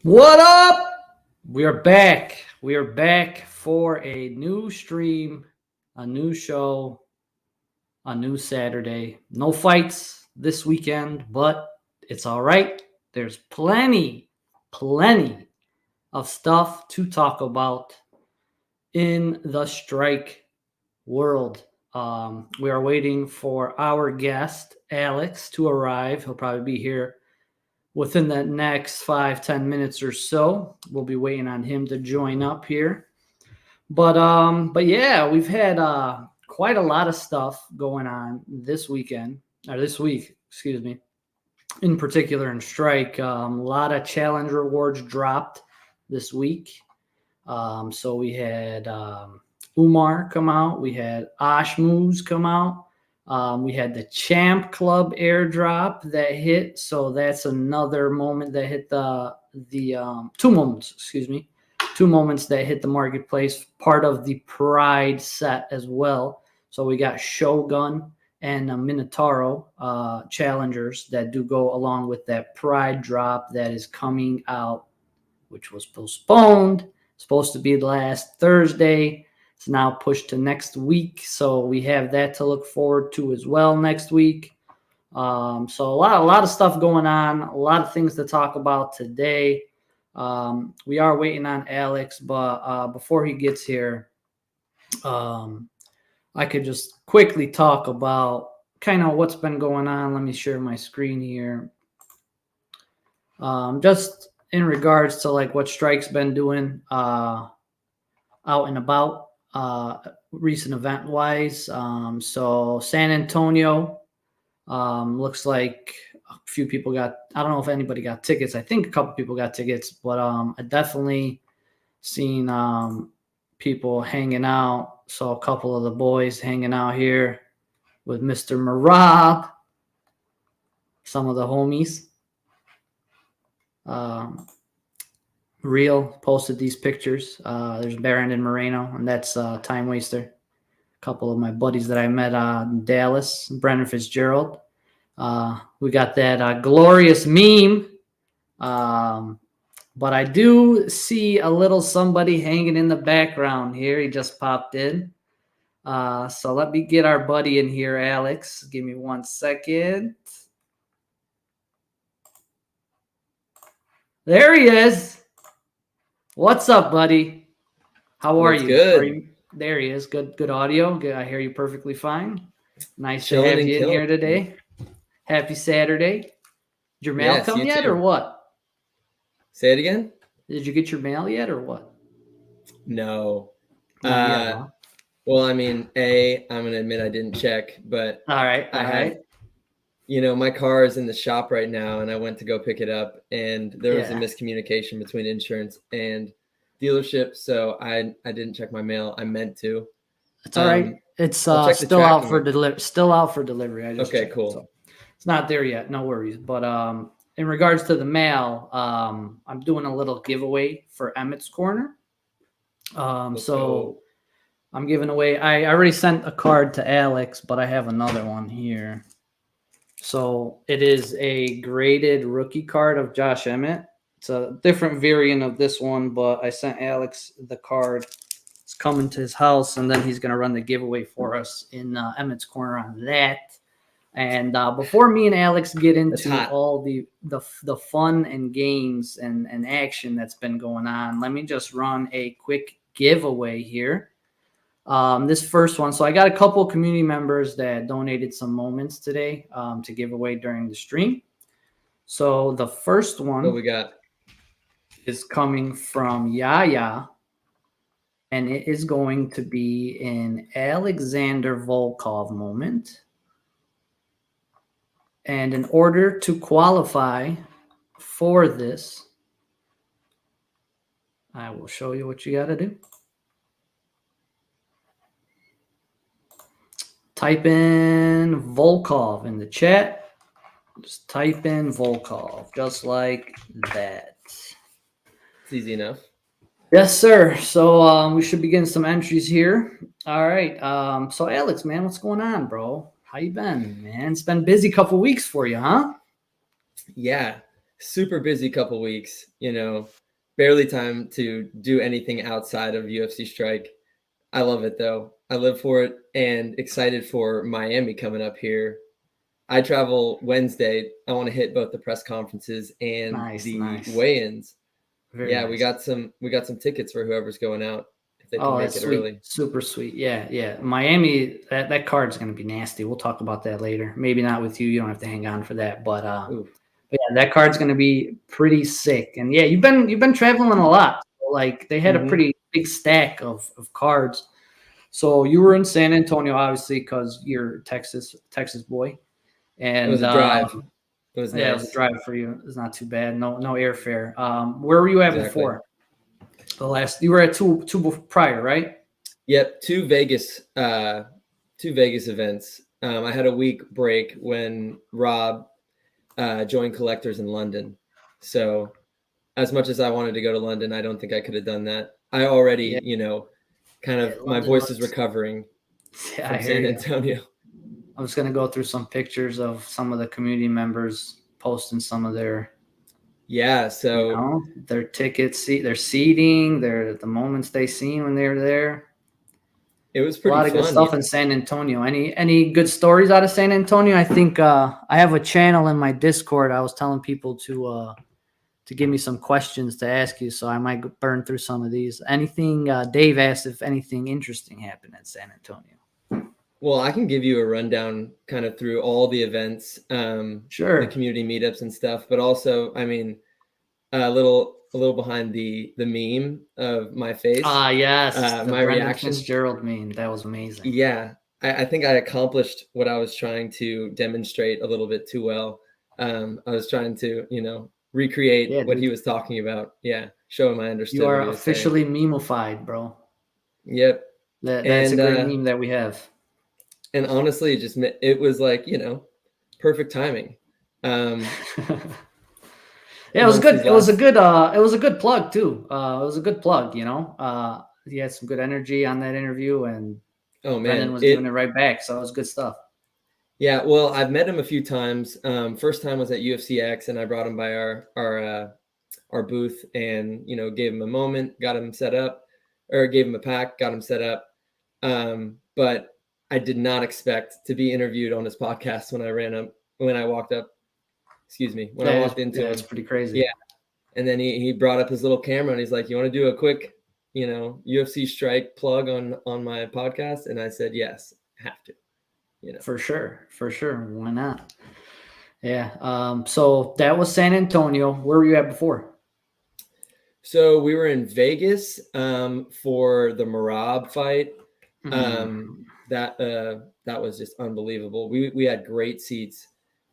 What up? We are back. We are back for a new stream, a new show, a new Saturday. No fights this weekend, but it's all right. There's plenty of stuff to talk about in the strike world. We are waiting for our guest, Alex, to arrive. He'll probably be here within the next 5-10 minutes or so. We'll be waiting on him to join up here. But yeah, we've had quite a lot of stuff going on this weekend, or this week, excuse me, in particular in Strike. A lot of challenge rewards dropped this week. So we had Umar come out, we had Ashmuz come out, we had the Champ Club airdrop that hit, so that's another moment that hit the two moments, excuse me, two moments that hit the marketplace, part of the Pride set as well. So we got Shogun and Minotauro challengers that do go along with that Pride drop that is coming out, which was postponed. Supposed to be last Thursday. It's now pushed to next week, so we have that to look forward to as well next week. So a lot of stuff going on, a lot of things to talk about today. We are waiting on Alex, but before he gets here, I could just quickly talk about kind of what's been going on. Let me share my screen here. Just in regards to like what Strike's been doing out and about recent event wise. So San Antonio looks like a few people got, I don't know if anybody got tickets. I think a couple people got tickets, but I definitely seen people hanging out. So a couple of the boys hanging out here with Mr. Marab, some of the homies. Real posted these pictures. There's Brandon Moreno, and that's Time Waster. A couple of my buddies that I met in Dallas, Brendan Fitzgerald. We got that glorious meme. But I do see a little somebody hanging in the background here. He just popped in. So let me get our buddy in here, Alex. Give me 1 second. There he is. What's up, buddy? How are you? Good. There he is. Good audio. Good. I hear you perfectly fine. Nice to Chilling have and you in killing. here today. Happy Saturday. Did your mail Yes, come you yet too. or what? Say it again? Did you get your mail yet or what? No. Not yet, huh? Well, I mean, I'm going to admit I didn't check, but All right. I have, my car is in the shop right now, and I went to go pick it up, and there was a miscommunication between insurance and dealership, so I didn't check my mail. I meant to. It's all right. It's still out for delivery. Still out for delivery. I just checked. Cool. So it's not there yet. No worries. But in regards to the mail, I'm doing a little giveaway for Emmett's Corner. So I'm giving away. I already sent a card to Alex, but I have another one here. So it is a graded rookie card of Josh Emmett. It's a different variant of this one, but I sent Alex the card. It's coming to his house, and then he's going to run the giveaway for us in Emmett's Corner on that. And before me and Alex get into all the fun and games and action that's been going on, let me just run a quick giveaway here. This first one, so I got a couple community members that donated some moments today to give away during the stream. So the first one what we got is coming from Yaya, and it is going to be an Alexander Volkov moment. And in order to qualify for this, I will show you what you got to do. Type in Volkov in the chat. Just type in Volkov, just like that. It's easy enough. Yes, sir. So we should begin some entries here. All right. So Alex, man, what's going on, bro? How you been, man? It's been a busy couple weeks for you, huh? Yeah. super busy couple weeks, barely time to do anything outside of UFC Strike. I love it though. I live for it and excited for Miami coming up here. I travel Wednesday. I want to hit both the press conferences and the Nice. weigh-ins. Very Yeah, nice. we got some tickets for whoever's going out if they can Oh, make that's it sweet. early. Super sweet. Yeah. Miami, that card's going to be nasty. We'll talk about that later. Maybe not with you. You don't have to hang on for that. But yeah, that card's going to be pretty sick. And yeah, you've been traveling a lot. Like they had a Mm-hmm. pretty big stack of cards. So you were in San Antonio, obviously, because you're Texas boy. It was And a drive. It was yeah, it was a nice. drive for you. It's not too bad. No airfare. Where were you at Exactly. before? You were at two prior, right? Yep, two Vegas events. I had a week break when Rob joined Collectors in London. So as much as I wanted to go to London, I don't think I could have done that. I already, Yeah, kind yeah. of my London voice is looks. recovering Yeah, I from hear San you. Antonio. I was gonna go through some pictures of some of the community members posting some of their, Yeah, so their tickets, their seating, the moments they seen when they were there. it was A pretty lot of good fun. stuff in San Antonio. Any good stories out of San Antonio? I think I have a channel in my Discord. I was telling people to give me some questions to ask you, so I might burn through some of these. Anything Dave asked if anything interesting happened in San Antonio. Well, I can give you a rundown kind of through all the events, the Sure. community meetups and stuff, but also, I mean, a little behind the meme of my face, Yes, the my Brendan reaction. Fitzgerald meme. That was amazing. Yeah, I think I accomplished what I was trying to demonstrate a little bit too well. I was trying to, recreate Yeah, what he dude. was talking about. Yeah, show him I You understood what are he was saying. officially memeified, bro. Yep. That's a And great meme that we have. and honestly, it was like, perfect timing. Yeah, it was Amongst good. these last It was a good plug too. It was a good plug, he had some good energy on that interview, and Oh Brendan man, was giving it right back. So it was good stuff. yeah, well, I've met him a few times. First time was at UFC X, and I brought him by our booth, and gave him a moment, got him set up, or gave him a pack, got him set up. But I did not expect to be interviewed on his podcast when I walked up. Excuse me, when I walked into It's him. pretty crazy. Yeah, and then he brought up his little camera, and he's like, "You want to do a quick, UFC Strike plug on my podcast?" And I said, "Yes, have to." For sure. Why not? Yeah. So that was San Antonio. Where were you at before? So we were in Vegas for the Marab fight. Mm. That was just unbelievable. We had great seats,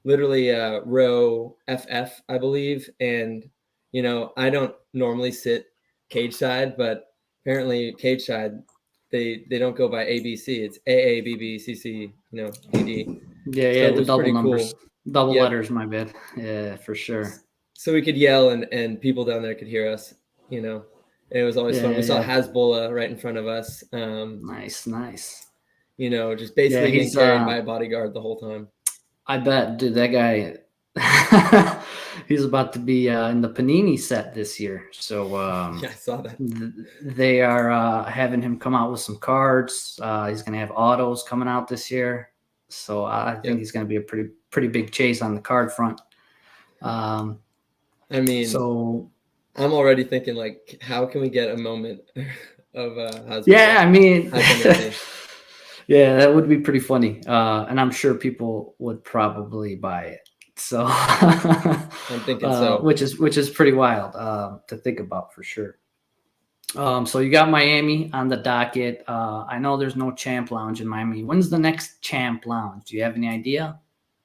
literally row FF, I believe. And I don't normally sit cage side, but apparently cage side they don't go by ABC. It's AABBCC, DD. Yeah, So it the was double pretty numbers, cool. double Yep. letters. My bad. Yeah, for sure. So we could yell and people down there could hear us. It was always fun. We saw Yeah. Hasbullah right in front of us. Nice. Just Yeah, basically getting he's. carried by a bodyguard the whole time. I bet, dude, that guy. He's about to be in the Panini set this year. So Yeah, I saw that. they are having him come out with some cards. He's going to have autos coming out this year. So I think he's going to be a pretty big chase on the card front. I mean, So I'm already thinking like, how can we get a moment of Hasbullah? yeah, I mean, Hype energy. yeah, that would be pretty funny, and I'm sure people would probably buy it. So I'm thinking so. which is pretty wild to think about for sure. So you got Miami on the docket. I know there's no Champ Lounge in Miami. When's the next Champ Lounge? Do you have any idea?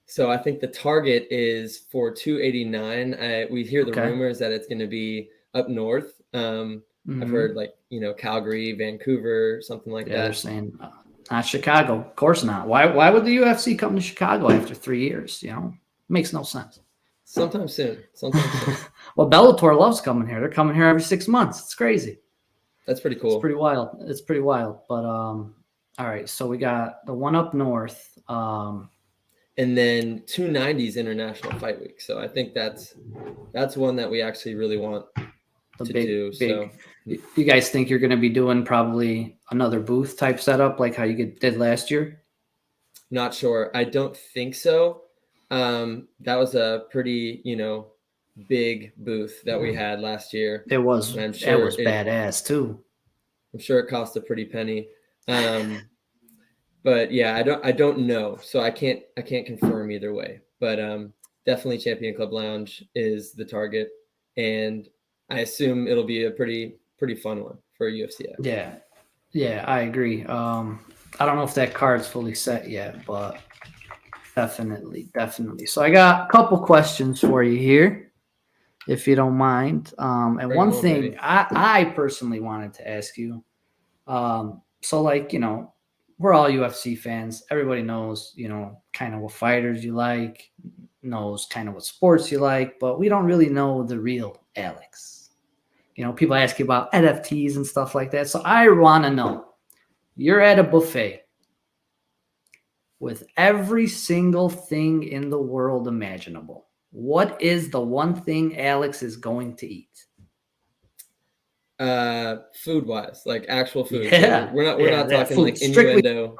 So I think the target is for 289. We hear the Okay. rumors that it's going to be up north. I've heard like Calgary, Vancouver, something like that. They're saying not Chicago. Of course not. Why would the UFC come to Chicago after 3 years? Makes no sense. Sometime soon. Well, Bellator loves coming here. They're coming here every 6 months. It's crazy. That's pretty cool. It's pretty wild. But all right, so we got the one up north. and then 290s International Fight Week. So I think that's one that we actually really want The to big, do. big. So You guys think you're going to be doing probably another booth type setup like how you did last year? not sure. I don't think so. That was a pretty, big booth that we had last year. It was. And That was badass too. I'm sure it cost a pretty penny. But yeah, I don't know. So I can't confirm either way. But definitely Champion Club Lounge is the target. And I assume it'll be a pretty fun one for UFC. Yeah. Yeah, I agree. I don't know if that card's fully set yet, but definitely. So I got a couple questions for you here, if you don't mind. And Bring one it on, thing baby. I personally wanted to ask you. So like, we're all UFC fans. Everybody knows, kind of what fighters you like, knows kind of what sports you like, but we don't really know the real Alex. People ask you about NFTs and stuff like that. So I want to know, you're at a buffet with every single thing in the world imaginable. What is the one thing Alex is going to eat? Food wise, like actual food. Yeah, So we're not talking food. like innuendo.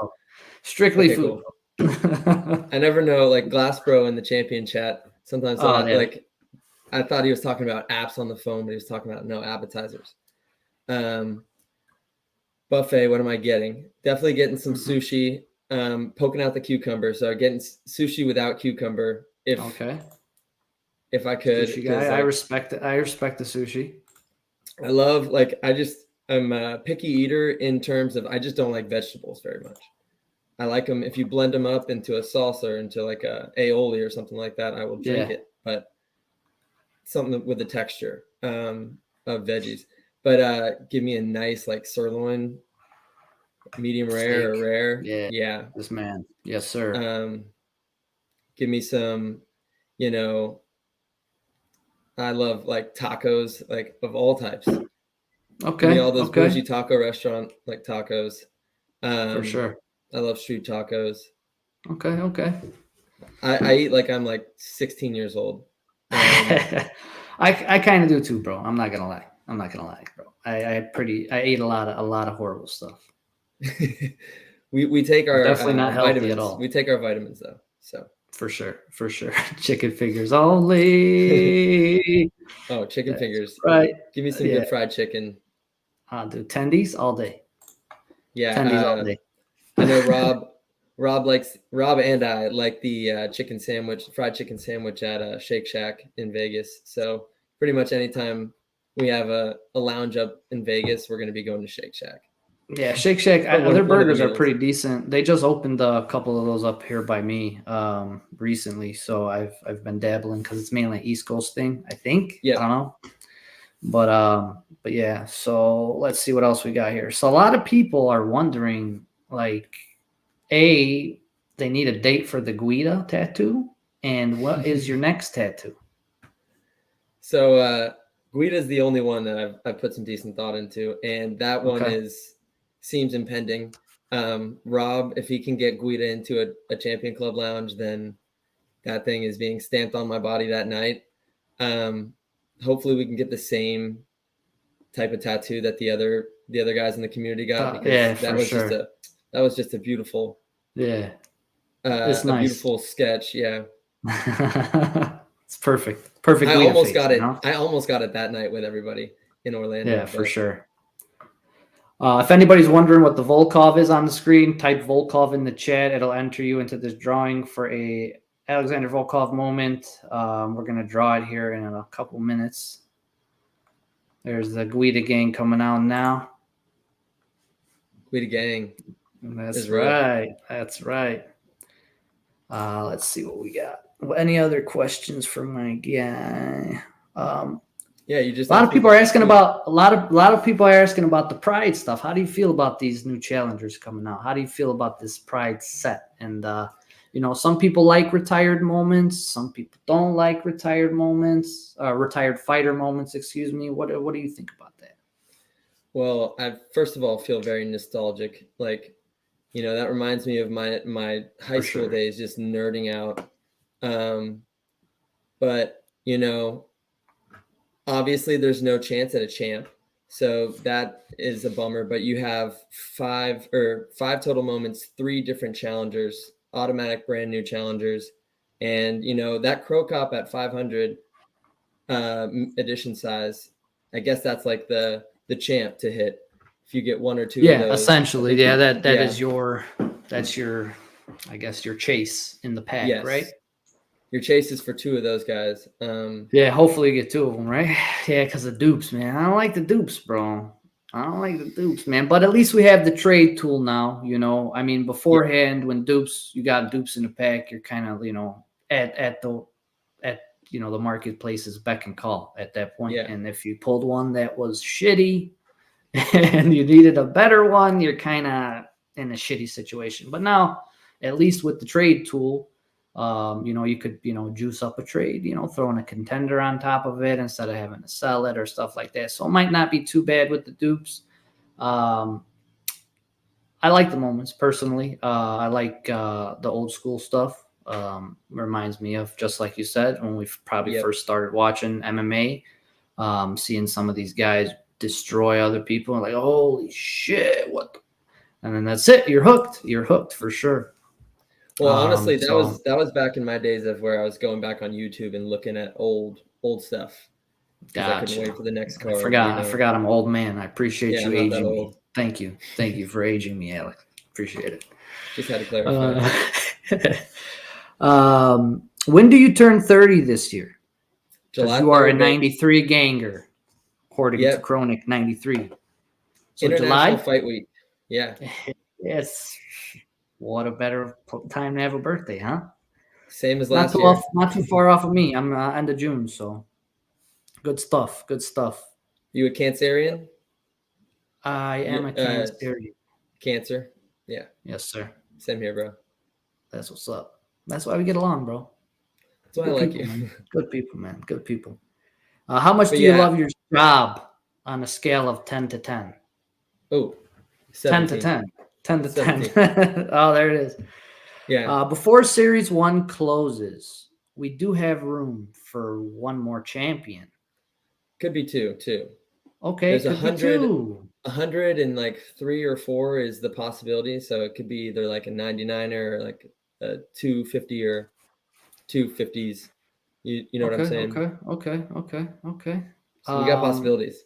Strictly Okay, food. cool. I never know, like Glass Bro in the champion chat. Sometimes like I thought he was talking about apps on the phone, but he was talking about no appetizers. Buffet, what am I getting? Definitely getting some sushi. Poking out the cucumber. So getting sushi without cucumber if I could. Sushi guy. I respect it. I respect the sushi. I love, I'm a picky eater in terms of I just don't like vegetables very much. I like them if you blend them up into a salsa or into like a aioli or something like that. I will drink it, but something with the texture of veggies. But give me a nice like sirloin, medium rare or rare. Yeah. This man. Yes, sir. Give me some, I love like tacos, like of all types. Okay. Give me all those bougie taco restaurant like tacos. For sure. I love street tacos. Okay. I eat like I'm like 16 years old. I kind of do too, bro. I'm not gonna lie, bro. I ate a lot of horrible stuff. we take our definitely not healthy vitamins. At all. We take our vitamins though. So for sure. Chicken fingers only. Oh, chicken fingers. Right. Give me some good fried chicken. I'll do tendies all day. Yeah. Tendies all day. I know Rob and I like the fried chicken sandwich at Shake Shack in Vegas. So pretty much anytime we have a lounge up in Vegas, we're going to be going to Shake Shack. Yeah, Shake Shack. Their burgers are pretty decent. They just opened a couple of those up here by me recently, so I've been dabbling because it's mainly an East Coast thing, I think. Yeah, I don't know, but yeah. So let's see what else we got here. So a lot of people are wondering, like, they need a date for the Guida tattoo, and what is your next tattoo? So Guida is the only one that I've put some decent thought into, and that one seems impending. Rob, if he can get Guida into a Champion Club Lounge, then that thing is being stamped on my body that night. Hopefully we can get the same type of tattoo that the other guys in the community got, because that was just a beautiful it's nice. A beautiful sketch. Yeah. It's perfect. I almost got it. I almost got it that night with everybody in Orlando. Yeah, for sure. If anybody's wondering what the Volkov is on the screen, type Volkov in the chat. It'll enter you into this drawing for a Alexander Volkov moment. We're going to draw it here in a couple minutes. There's the Guida gang coming out now. Guida gang. That's right. That's right. Let's see what we got. Any other questions for my guy? Yeah, you just. A lot of people are asking about a lot of people are asking about the Pride stuff. How do you feel about these new challengers coming out? How do you feel about this Pride set? And some people like retired moments. Some people don't like retired moments. Retired fighter moments. Excuse me. What do you think about that? Well, I first of all feel very nostalgic. Like That reminds me of my high school sure. days, just nerding out. But obviously there's no chance at a champ, so that is a bummer. But you have five total moments, 3 different challengers, automatic brand new challengers, and that Crow Cop at 500 edition size. I guess that's like the champ to hit. If you get 1 or 2 of Yeah, those, essentially. Yeah, that yeah. is that's your, I guess, your chase in the pack, Yes. right? Your chase is for 2 of those guys. Yeah, hopefully you get 2 of them, right? Yeah, because the dupes, man. I don't like the dupes, bro. I don't like the dupes, man. But at least we have the trade tool now, I mean, beforehand, when you got dupes in the pack, you're kind of, at the marketplace's beck and call at that point. Yeah. And if you pulled one that was shitty and you needed a better one, you're kind of in a shitty situation. But now, at least with the trade tool, you could, juice up a trade, throwing a contender on top of it instead of having to sell it or stuff like that. So it might not be too bad with the dupes. I like the moments personally. I like the old school stuff. Reminds me of, just like you said, when we probably first started watching MMA, seeing some of these guys destroy other people and like, holy shit, and then that's it. You're hooked for sure. Well, honestly, that was back in my days of where I was going back on YouTube and looking at old stuff. Because I couldn't wait for the next card. I forgot I'm an old man. I appreciate you I'm not aging that me. old. Thank you for aging me, Alex. Appreciate it. Just had to clarify. When do you turn 30 this year? July. You are a 93 ganger, according to Chronic 93. So International July? Fight Week. Yeah. Yes. What a better time to have a birthday, huh? Same as last year. Not too far off of me. I'm end of June, so good stuff. Good stuff. You a Cancerian? I am a Cancerian. Cancer? Yeah. Yes, sir. Same here, bro. That's what's up. That's why we get along, bro. That's why I like you. Man. Good people, man. Good people. How much do you love your job on a scale of 10 to 10? Oh, 17. 10 to 10. 10 to 10. Oh, there it is. Yeah. Before Series 1 closes, we do have room for one more champion. Could be 2, too. Okay, there's 100 and like 3 or 4 is the possibility. So it could be either like a 99er or like a 250 or 250s. You know what I'm saying? Okay. So we got possibilities.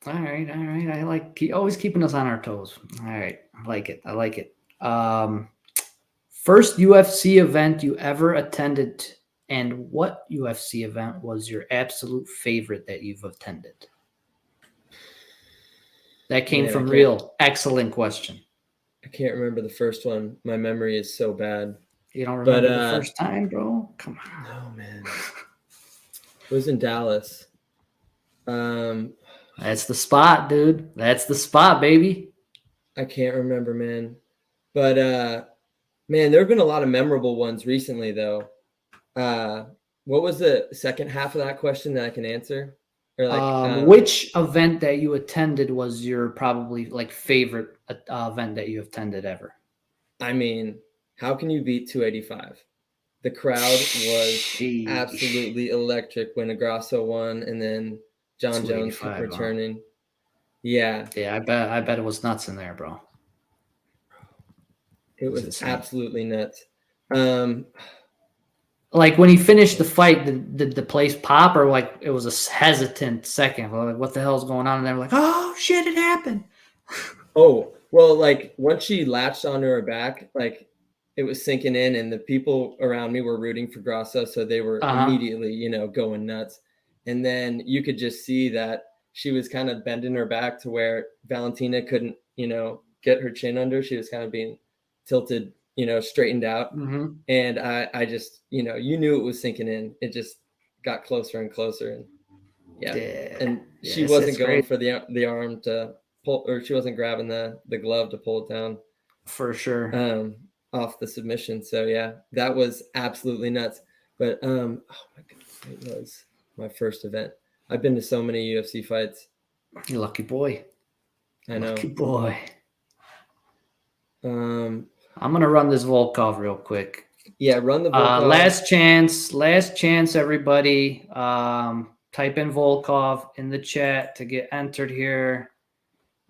All right. I like always keeping us on our toes. All right, I like it. First UFC event you ever attended, and what UFC event was your absolute favorite that you've attended? That came from real. Excellent question. I can't remember the first one. My memory is so bad. You don't remember the first time, bro? Come on. No, man. It was in Dallas. That's the spot, dude. That's the spot, baby. I can't remember, man. But man, there have been a lot of memorable ones recently, though. What was the second half of that question that I can answer? Or like, which event that you attended was your probably like favorite event that you attended ever? I mean, how can you beat 285? The crowd was absolutely electric when Agrasso won, and then John Jones kept returning. Huh? Yeah. Yeah, I bet it was nuts in there, bro. It was absolutely nuts. Like when he finished the fight, did the place pop, or like it was a hesitant second? Like, what the hell's going on? And they were like, "Oh shit, it happened." Oh well, like once she latched onto her back, like it was sinking in, and the people around me were rooting for Grasso, so they were immediately, going nuts. And then you could just see that she was kind of bending her back to where Valentina couldn't, get her chin under. She was kind of being tilted, straightened out. Mm-hmm. And I just, you knew it was sinking in. It just got closer and closer. And and she wasn't going for the arm to pull, or she wasn't grabbing the glove to pull it down. For sure. Off the submission. So yeah, that was absolutely nuts. But oh my God, it was my first event. I've been to so many UFC fights. You lucky boy. I know. Lucky boy. Um, I'm gonna run this Volkov real quick. yeah, run the Volkov. Last chance, everybody. Type in Volkov in the chat to get entered here.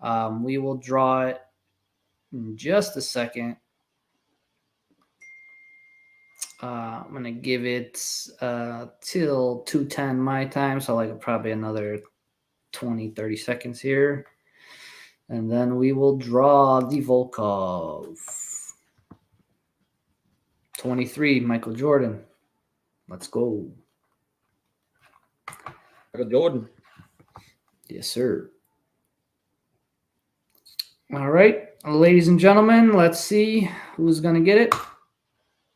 We will draw it in just a second. I'm gonna give it till 2:10 my time, so like probably another 20-30 seconds here, and then we will draw the Volkov. 23, Michael Jordan. Let's go. Michael Jordan. Yes, sir. All right, ladies and gentlemen, let's see who's gonna get it.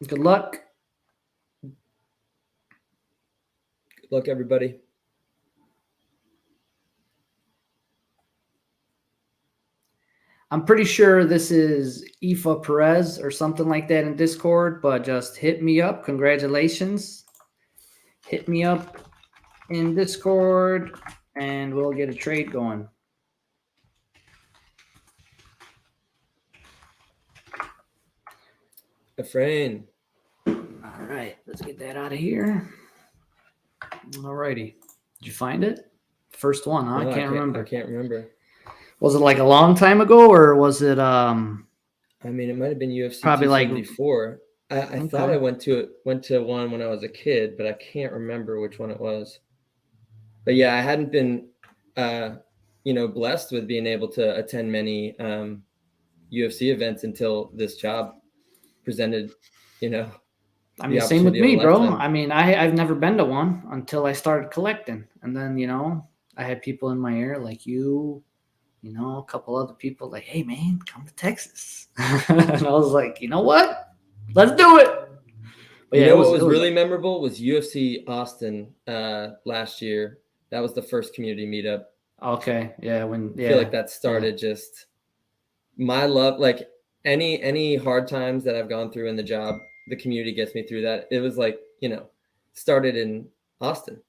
Good luck. Good luck, everybody. I'm pretty sure this is Ifa Perez or something like that in Discord, but just hit me up. Congratulations. Hit me up in Discord and we'll get a trade going. Efrain. All right, let's get that out of here. All righty. Did you find it? First one, huh? No, I can't remember. I can't remember. Was it like a long time ago or was it I mean, it might have been UFC probably 274. I Okay. thought I went to one when I was a kid, but I can't remember which one it was. But yeah, I hadn't been blessed with being able to attend many UFC events until this job presented, I mean, the same with opportunity of a me, bro. lifetime. I mean, I've never been to one until I started collecting. And then, I had people in my ear like you, a couple other people like, hey, man, come to Texas. And I was like, you know what? Let's do it. But yeah, what was really memorable was UFC Austin last year. That was the first community meetup. Okay, yeah. I feel like that started just my love. Like any hard times that I've gone through in the job, the community gets me through that. It was like, started in Austin.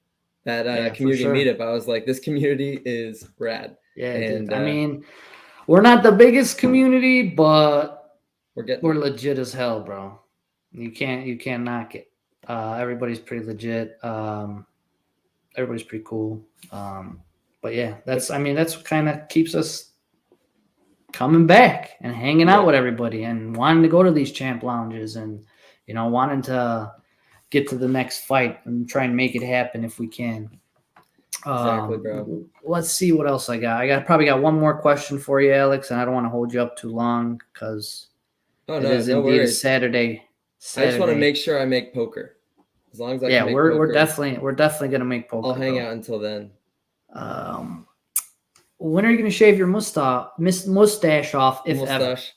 That community meetup, I was like, this community is rad. Yeah, and I mean, we're not the biggest community, but we're legit as hell, bro. You can't knock it. Everybody's pretty legit. Everybody's pretty cool. But yeah, that's what kind of keeps us coming back and hanging out with everybody and wanting to go to these champ lounges and wanting to get to the next fight and try and make it happen if we can. Exactly, bro. Let's see what else I got. I probably got one more question for you, Alex, and I don't want to hold you up too long because it is indeed a Saturday. I just want to make sure I make poker. As long as I can make we're poker, we're definitely gonna make poker. I'll hang out until then. When are you gonna shave your mustache off? If mustache?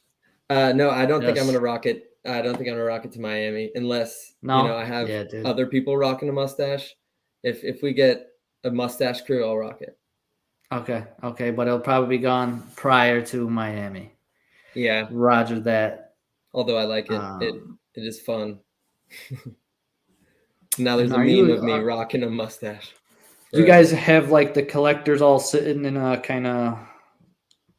Ever? No, I don't think I'm gonna rock it. I don't think I'm gonna rock it to Miami unless I have other people rocking a mustache. If we get a mustache crew, I'll rock it. Okay, but it'll probably be gone prior to Miami. Yeah, Roger that. Although I like it, it is fun. Now there's a meme of me rocking a mustache. Do you guys have like the collectors all sitting in a kind of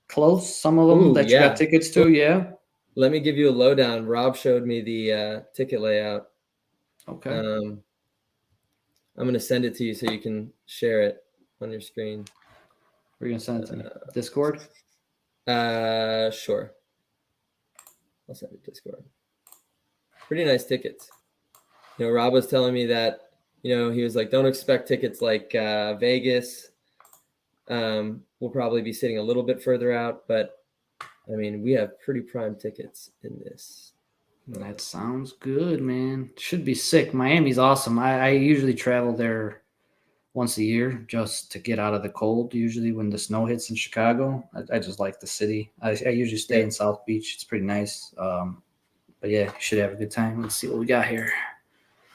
close? Some of them that you got tickets to, yeah. Let me give you a lowdown. Rob showed me the ticket layout. Okay. I'm gonna send it to you so you can share it on your screen. We're gonna send it to me. Discord? Sure. I'll send it to Discord. Pretty nice tickets. Rob was telling me that, he was like, don't expect tickets like Vegas. We'll probably be sitting a little bit further out, but I mean, we have pretty prime tickets in this. That sounds good, man. Should be sick. Miami's awesome. I usually travel there once a year just to get out of the cold, usually when the snow hits in Chicago. I just like the city. I usually stay in South Beach. It's pretty nice. But yeah, you should have a good time. Let's see what we got here.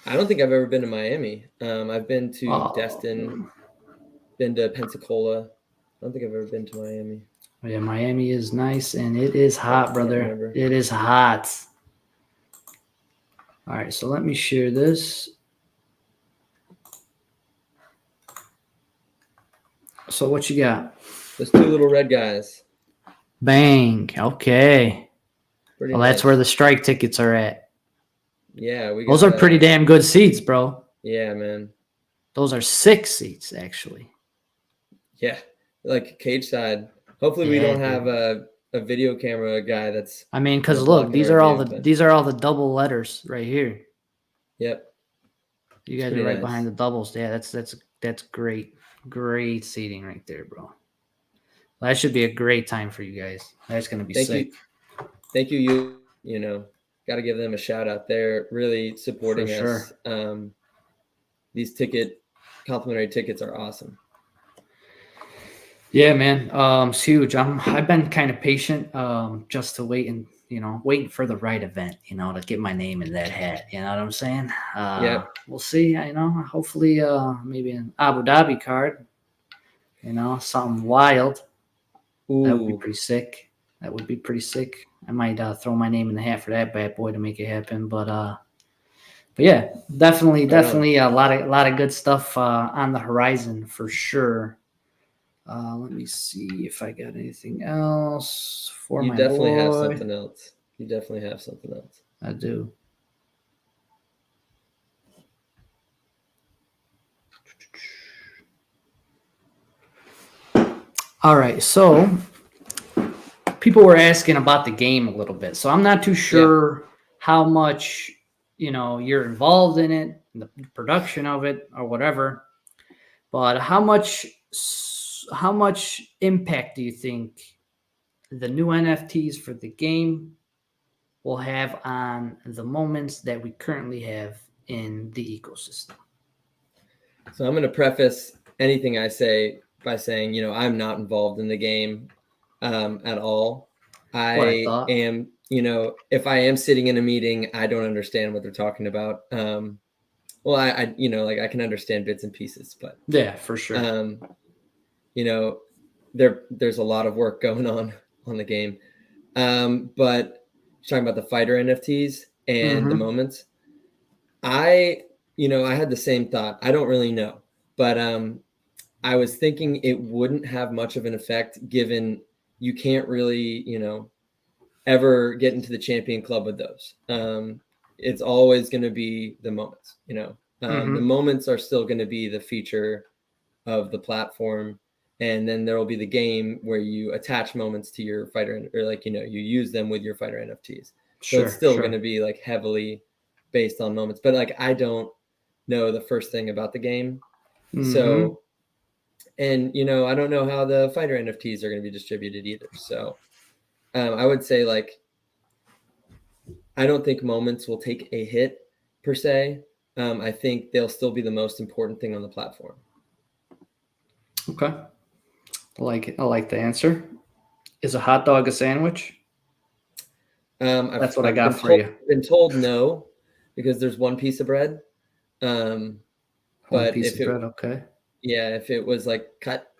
I don't think I've ever been to Miami. I've been to Destin, been to Pensacola. I don't think I've ever been to Miami. Oh, yeah, Miami is nice, and it is hot, brother. It is hot. All right, so let me share this. So what you got? Those two little red guys. Bang. Okay. Pretty Well, nice. that's where the Strike tickets are at. Yeah, we Those got are pretty damn good seats, bro. Yeah, man. Those are 6 seats, actually. Yeah, like cage side. Hopefully, we Yeah, don't have dude. a video camera guy that's I mean, because look, blocking these our are all view. the But these are all the double letters right here. yep, You it's guys are pretty right nice. behind the doubles. Yeah, that's great. Great seating right there, bro. Well, that should be a great time for you guys. That's gonna be Thank you, sick. thank you. You know, got to give them a shout out. They're really For supporting us. sure. These complimentary tickets are awesome. Yeah, man. It's huge. I've been kind of patient, just to wait and waiting for the right event, to get my name in that hat. You know what I'm saying? Yep. We'll see. Hopefully, maybe an Abu Dhabi card. Something wild. That would be Ooh, pretty sick. That would be pretty sick. I might throw my name in the hat for that bad boy to make it happen. But yeah, definitely, right on. definitely a lot of good stuff on the horizon for sure. Let me see if I got anything else for You my definitely have boy. something else. You definitely have something else. I do. All right, so people were asking about the game a little bit. So I'm not too Yeah. sure how much you're involved in it, in the production of it, or whatever. But how much impact do you think the new NFTs for the game will have on the moments that we currently have in the ecosystem? So I'm going to preface anything I say by saying, I'm not involved in the game at all. What I I thought. am, if I am sitting in a meeting, I don't understand what they're talking about. Well, like I can understand bits and pieces, but Yeah, for sure. you know, there's a lot of work going on the game. But talking about the fighter NFTs and the moments, I had the same thought. I don't really know, but I was thinking it wouldn't have much of an effect given you can't really, ever get into the champion club with those. It's always going to be the moments, the moments are still going to be the feature of the platform. And then there will be the game where you attach moments to your fighter, or you use them with your fighter NFTs. So it's still going to be like heavily based on moments, but like, I don't know the first thing about the game. So, and I don't know how the fighter NFTs are going to be distributed either. So I would say like, I don't think moments will take a hit per se. I think they'll still be the most important thing on the platform. Okay. I like it. I like the answer. Is a hot dog a sandwich? That's what I got for you. Been told no, because there's one piece of bread. One But piece of bread. Okay. if it was like cut,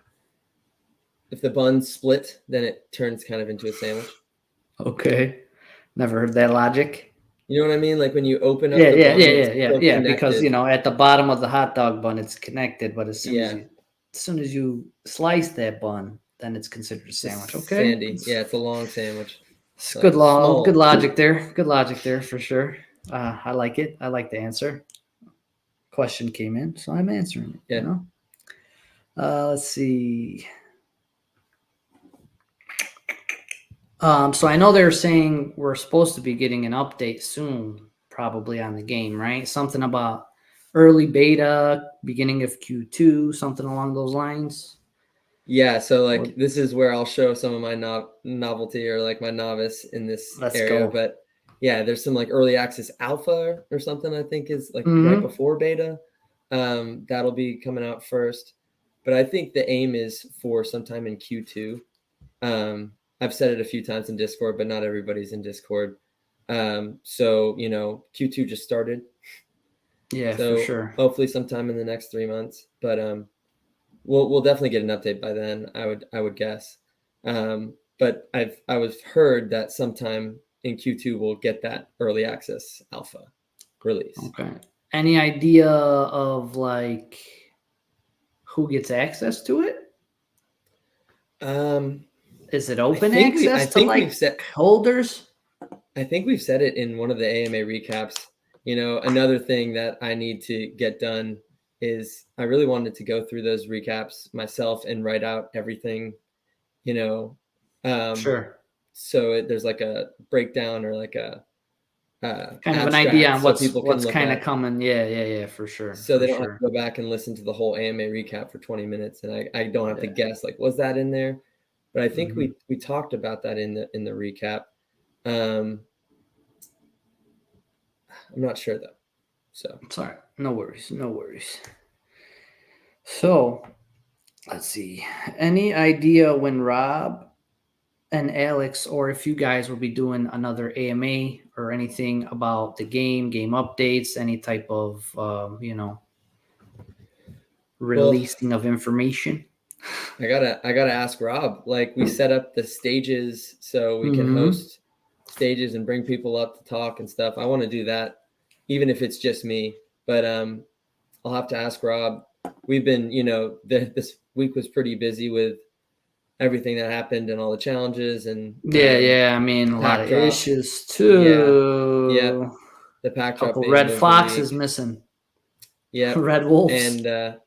if the bun's split, then it turns kind of into a sandwich. Okay. Never heard that logic. You know what I mean? Like when you open up Yeah, the yeah, bun, yeah, it's yeah, yeah, still yeah. Because connected. at the bottom of the hot dog bun, it's connected, but as soon Yeah. as you slice that bun, then it's considered a sandwich. Okay. Sandy. Yeah, it's a long sandwich. It's Like good law. small. Good logic there. Good logic there for sure. I like it. I like the answer. Question came in, so I'm answering it. Yeah. Let's see. So I know they're saying we're supposed to be getting an update soon, probably on the game, right? Something about early beta, beginning of Q2, something along those lines. Yeah, so like this is where I'll show some of my novelty, or like my novice in this Let's area. go. But yeah, there's some like early access alpha or something, I think is like Mm-hmm. right before beta. That'll be coming out first. But I think the aim is for sometime in Q2. I've said it a few times in Discord, but not everybody's in Discord. So Q2 just started. Yeah, So for sure. hopefully sometime in the next 3 months. But we'll definitely get an update by then, I would guess. But I was heard that sometime in Q2 we'll get that early access alpha release. Okay. Any idea of like who gets access to it? Is it open access to like holders? I think we've said it in one of the AMA recaps. Another thing that I need to get done is I really wanted to go through those recaps myself and write out everything, Sure. so there's like a breakdown or like a Kind of an idea abstract on so people can what's look kind of at, coming. Yeah, for sure. so For they don't have sure. to go back and listen to the whole AMA recap for 20 minutes, and I don't have to Yeah. guess like, was that in there? But I think Mhm. we talked about that in the recap. I'm not sure though. So Sorry. No worries. No worries. So let's see. Any idea when Rob and Alex, or if you guys will be doing another AMA or anything about the game updates, any type of, well, releasing of information? I gotta ask Rob. Like, we set up the stages so we can Mm-hmm. host stages and bring people up to talk and stuff. I want to do that, even if it's just me. But I'll have to ask Rob. We've been, this week was pretty busy with everything that happened and all the challenges and Yeah. I mean, a lot pack of drop. issues Yeah, yep. too. The pack drop Couple being red moved a foxes week. missing. Yep. Red wolves. And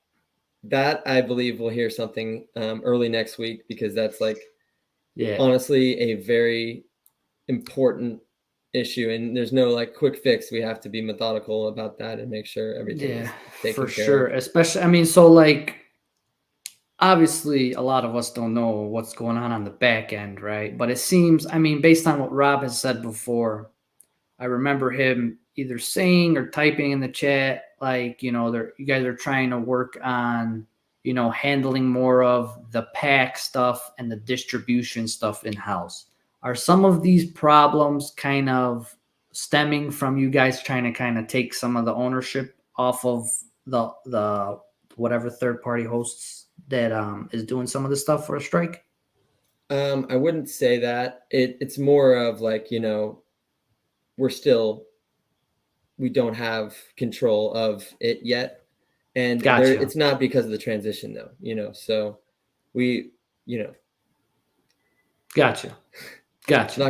that I believe we'll hear something early next week, because that's like Yeah. honestly a very important issue, and there's no like quick fix. We have to be methodical about that and make sure everything Yeah, is for taken care sure. of. Especially, I mean, so like, obviously, a lot of us don't know what's going on the back end, right? But it seems, I mean, based on what Rob has said before, I remember him either saying or typing in the chat, like, you guys are trying to work on, handling more of the pack stuff and the distribution stuff in house. Are some of these problems kind of stemming from you guys trying to kind of take some of the ownership off of the whatever third party hosts that is doing some of the stuff for a strike? I wouldn't say that. It's more of like, we're still, we don't have control of it yet, and Gotcha. it's not because of the transition though, so we, Gotcha. not Gotcha.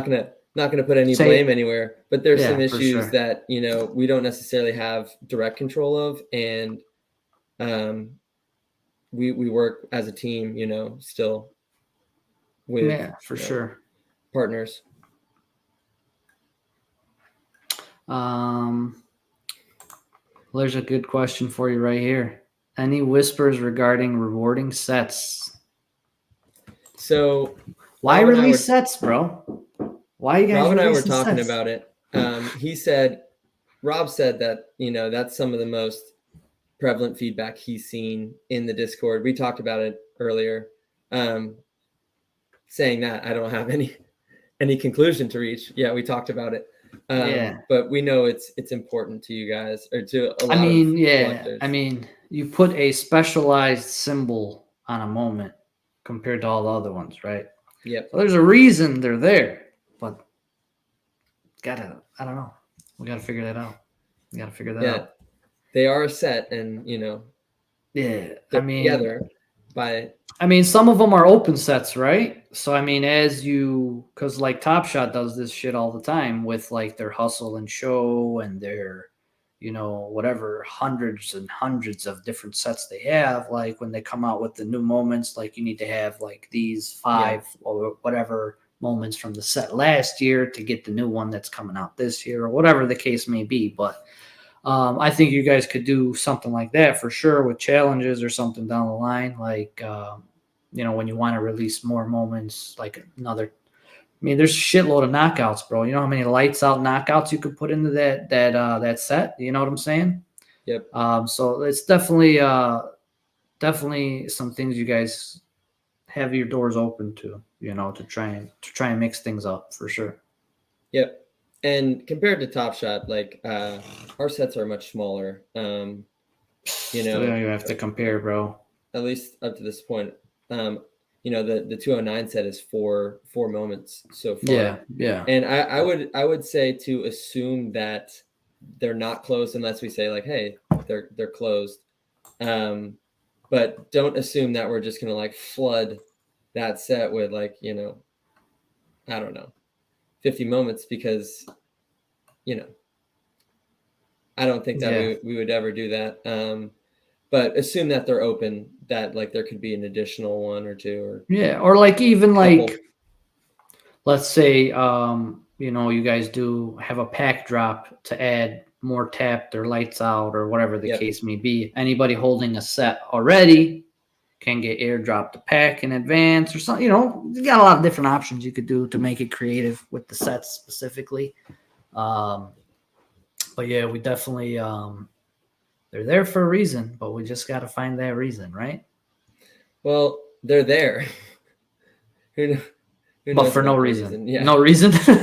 gonna put any Say, blame anywhere, but there's some yeah, for issues sure. that we don't necessarily have direct control of, and um, we work as a team, still with Yeah, for sure. partners. Well, there's a good question for you right here. Any whispers regarding rewarding sets? So Why Rob and I release were sets, bro? Why are you guys Rob and I were releasing talking sets? about it. He said, Rob said that that's some of the most prevalent feedback he's seen in the Discord. We talked about it earlier, saying that I don't have any conclusion to reach. Yeah, we talked about it, Yeah. but we know it's important to you guys, or to a I lot of mean, yeah. collectors. I mean, you put a specialized symbol on a moment compared to all the other ones, right? Yep. So there's a reason they're there, but I don't know. We gotta figure that out. We gotta figure that Yeah, out. they are a set, and Yeah. they're together by. I mean, some of them are open sets, right? So, I mean, because like Top Shot does this shit all the time with like their hustle and show and their, whatever hundreds and hundreds of different sets they have. Like when they come out with the new moments, like you need to have like these Yeah. 5 or whatever moments from the set last year to get the new one that's coming out this year or whatever the case may be. But I think you guys could do something like that for sure with challenges or something down the line. Like, when you want to release more moments, like another. I mean, there's a shitload of knockouts, bro. You know how many lights out knockouts you could put into that set. You know what I'm saying? Yep. So it's definitely some things you guys have your doors open to. To try and mix things up for sure. Yep. And compared to Top Shot, like our sets are much smaller. You don't even have to compare, bro. At least up to this point. The 209 set is four moments so far. Yeah. And I would say to assume that they're not closed unless we say like, hey, they're closed. But don't assume that we're just gonna like flood that set with like, I don't know. 50 moments because, you know, I don't think that we would ever do that. But assume that they're open, that like there could be an additional one or two, or or like even couple. like, let's say, you know, you guys do have a pack drop to add more tapped or lights out or whatever the case may be. Anybody holding a set already can get airdropped a pack in advance or something. You know, you got a lot of different options you could do to make it creative with the sets specifically. But yeah, we definitely, they're there for a reason, but we just got to find that reason, right? Well, they're there. Who But for no reason. Yeah. No reason. Who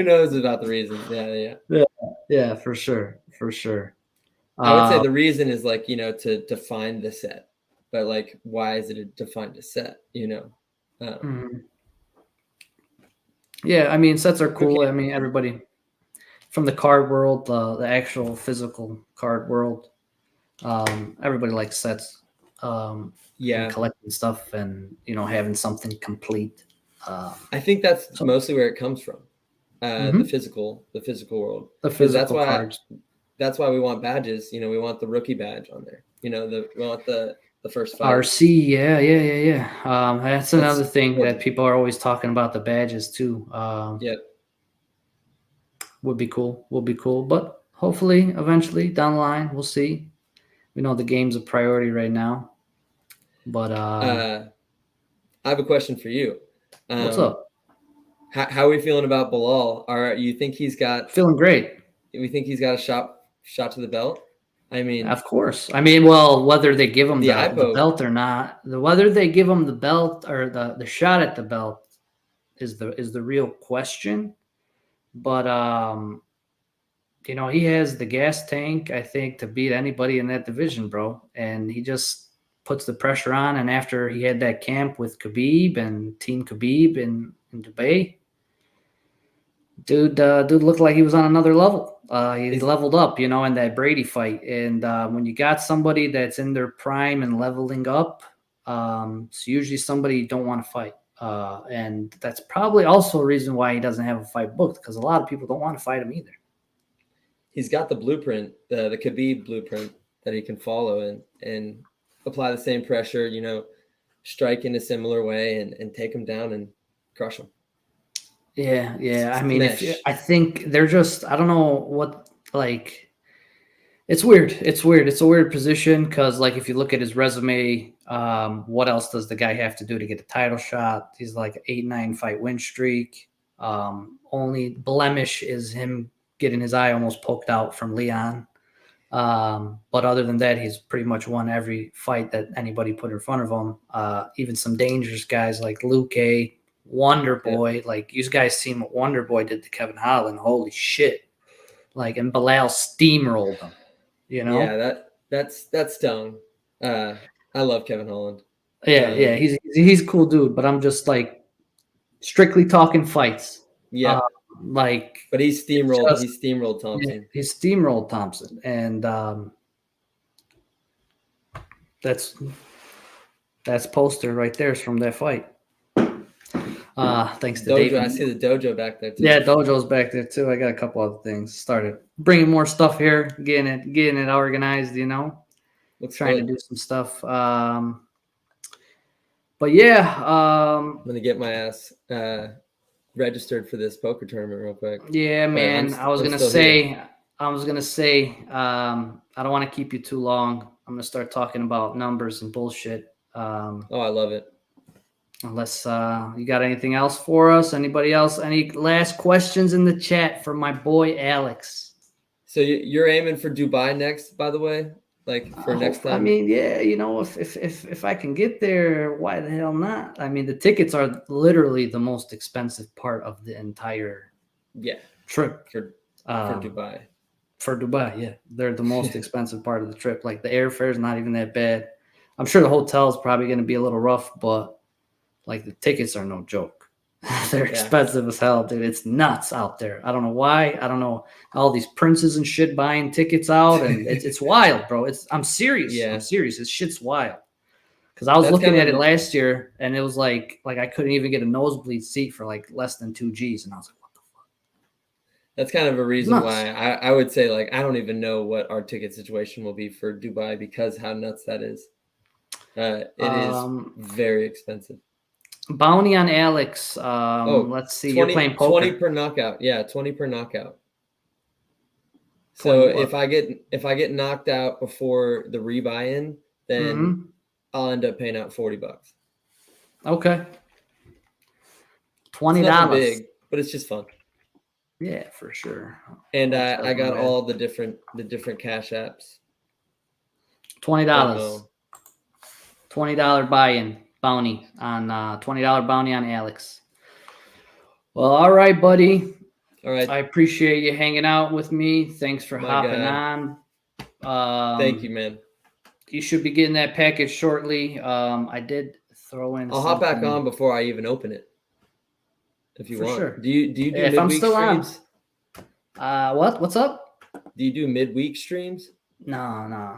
knows about the reason? Yeah, for sure. For sure. I would say the reason is like, you know, to find the set, but like, why is it to find a set, you know? Yeah, I mean, sets are cool. Okay. I mean, everybody from the card world, the actual physical card world, everybody likes sets. And collecting stuff and, you know, having something complete. I think that's mostly where it comes from. The physical world. The physical cards. That's why we want badges. You know, we want the rookie badge on there. You know, we want the first fight. RC, yeah. That's another thing that people are always talking about, the badges too. Would be cool. But hopefully, eventually, down the line, we'll see. We know the game's a priority right now. But I have a question for you. What's up? How are we feeling about Bilal? You think he's got? Feeling great. We think he's got a shot to the belt. I mean, of course. I mean, well, whether they give him the belt or not, whether they give him the belt or the shot at the belt is the real question. But you know, he has the gas tank, I think, to beat anybody in that division, bro. And he just puts the pressure on. And after he had that camp with Khabib and Team Khabib in Dubai, dude looked like he was on another level. He leveled up, you know, in that Brady fight. And when you got somebody that's in their prime and leveling up, it's usually somebody you don't want to fight. And that's probably also a reason why he doesn't have a fight booked, because a lot of people don't want to fight him either. He's got the blueprint, the Khabib blueprint that he can follow and apply the same pressure, you know, strike in a similar way and take him down and crush him. Yeah. I mean, I think they're just, I don't know what, like, it's weird. It's a weird position because, like, if you look at his resume, what else does the guy have to do to get a title shot? He's like 8-9 fight win streak. Only blemish is him getting his eye almost poked out from Leon. But other than that, he's pretty much won every fight that anybody put in front of him. Even some dangerous guys like Luke A, Wonder Boy. Like, you guys seen what Wonder Boy did to Kevin Holland. Holy shit. Like, and Bilal steamrolled him, you know? Yeah, that's stone. I love Kevin Holland. Yeah, he's a cool dude, but I'm just like strictly talking fights. Yeah. But he steamrolled Thompson. Yeah, he steamrolled Thompson. And that's poster right there is from that fight. Thanks to David. I see the dojo back there too. Yeah, dojo's back there too. I got a couple other things. Started bringing more stuff here, getting it organized. You know, trying to do some stuff. But yeah, I'm gonna get my ass registered for this poker tournament real quick. Yeah, man. I was gonna say. I don't want to keep you too long. I'm gonna start talking about numbers and bullshit. I love it. Unless you got anything else for us? Anybody else? Any last questions in the chat for my boy Alex? So you're aiming for Dubai next, by the way, like for next time? I mean, yeah, you know, if I can get there, why the hell not? I mean, the tickets are literally the most expensive part of the entire trip for Dubai. For Dubai, yeah, they're the most expensive part of the trip. Like, the airfare is not even that bad. I'm sure the hotel is probably going to be a little rough, but like, the tickets are no joke. They're expensive as hell, dude. It's nuts out there. I don't know why. I don't know, all these princes and shit buying tickets out, and it's wild, bro. I'm serious. Yeah. I'm serious. This shit's wild. Because I was That's looking kind at of it last year, and it was like I couldn't even get a nosebleed seat for like less than 2 G's, and I was like, what the fuck? That's kind of a reason Nuts. why I would say, like, I don't even know what our ticket situation will be for Dubai because how nuts that is. It is very expensive. Bounty on Alex. Oh, Let's see. 20, You're playing 20 poker. per knockout. Yeah, 20 per knockout. 20 So what? if I get knocked out before the rebuy-in, then I'll end up paying out $40. Okay. It's $20. nothing big, but it's just fun. Yeah, for sure. And Oh, I got all the different cash apps. $20. Venmo. $20 buy-in bounty on $20 bounty on Alex. Well, all right, buddy. All right. I appreciate you hanging out with me. Thanks for hopping on. Thank you, man. You should be getting that package shortly. I did throw in. I'll hop back on before I even open it. If you want. Sure. Do you do if I'm midweek still streams? On. What's up? Do you do midweek streams? No.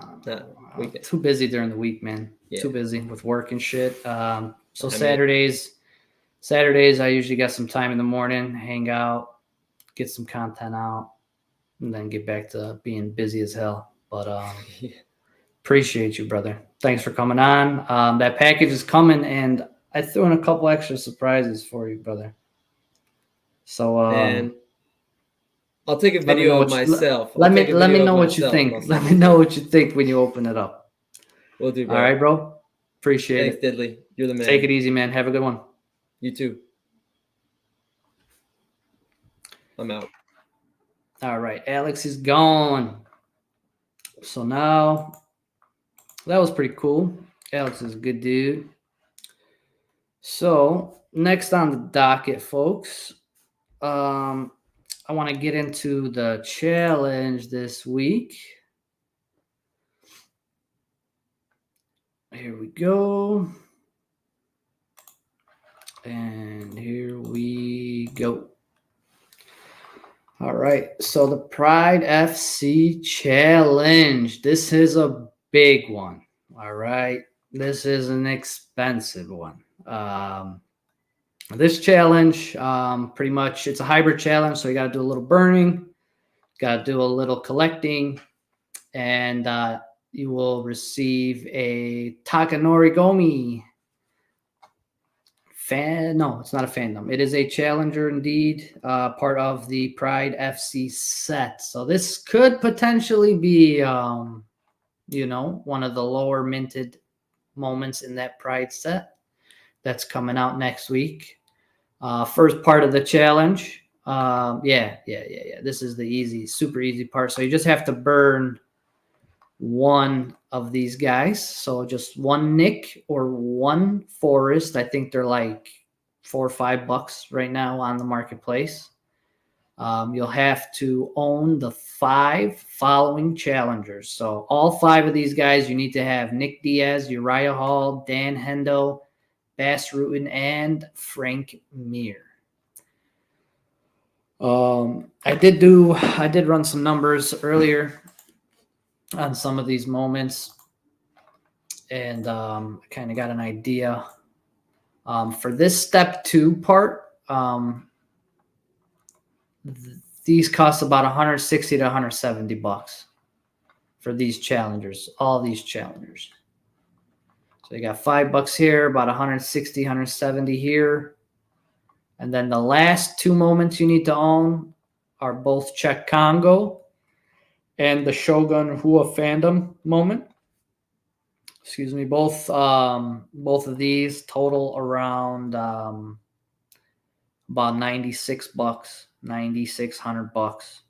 Weekend. Too busy during the week, man. Yeah. Too busy with work and shit. So Saturdays I usually get some time in the morning, hang out, get some content out, and then get back to being busy as hell. But appreciate you, brother. Thanks for coming on. That package is coming, and I threw in a couple extra surprises for you, brother. So and I'll take a video of myself. Let me know what you think. Let me know what you think when you open it up. Will do, bro. All right, bro. Appreciate it. Thanks, Diddley. You're the man. Take it easy, man. Have a good one. You too. I'm out. All right. Alex is gone. So now that was pretty cool. Alex is a good dude. So next on the docket, folks, I want to get into the challenge this week. Here we go. And here we go. All right. So the Pride FC challenge. This is a big one. All right. This is an expensive one. This challenge, pretty much, it's a hybrid challenge. So you got to do a little burning, got to do a little collecting, and you will receive a Takanori Gomi fan. No, it's not a fandom. It is a challenger indeed, part of the Pride FC set. So this could potentially be, one of the lower minted moments in that Pride set that's coming out next week. First part of the challenge. Yeah. This is the super easy part. So you just have to burn one of these guys. So just one Nick or one Forest. I think they're like $4 or $5 right now on the marketplace. You'll have to own the 5 following challengers. So all 5 of these guys, you need to have Nick Diaz, Uriah Hall, Dan Hendo, Bass Rutten, and Frank Mir. I did run some numbers earlier on some of these moments, and kind of got an idea. For this step 2 part, these cost about $160 to $170 for these challengers, all these challengers. So you got $5 here, about 160, 170 here. And then the last 2 moments you need to own are both Czech Congo and the Shogun Hua Fandom moment. Excuse me. Both of these total around about $96, $9,600.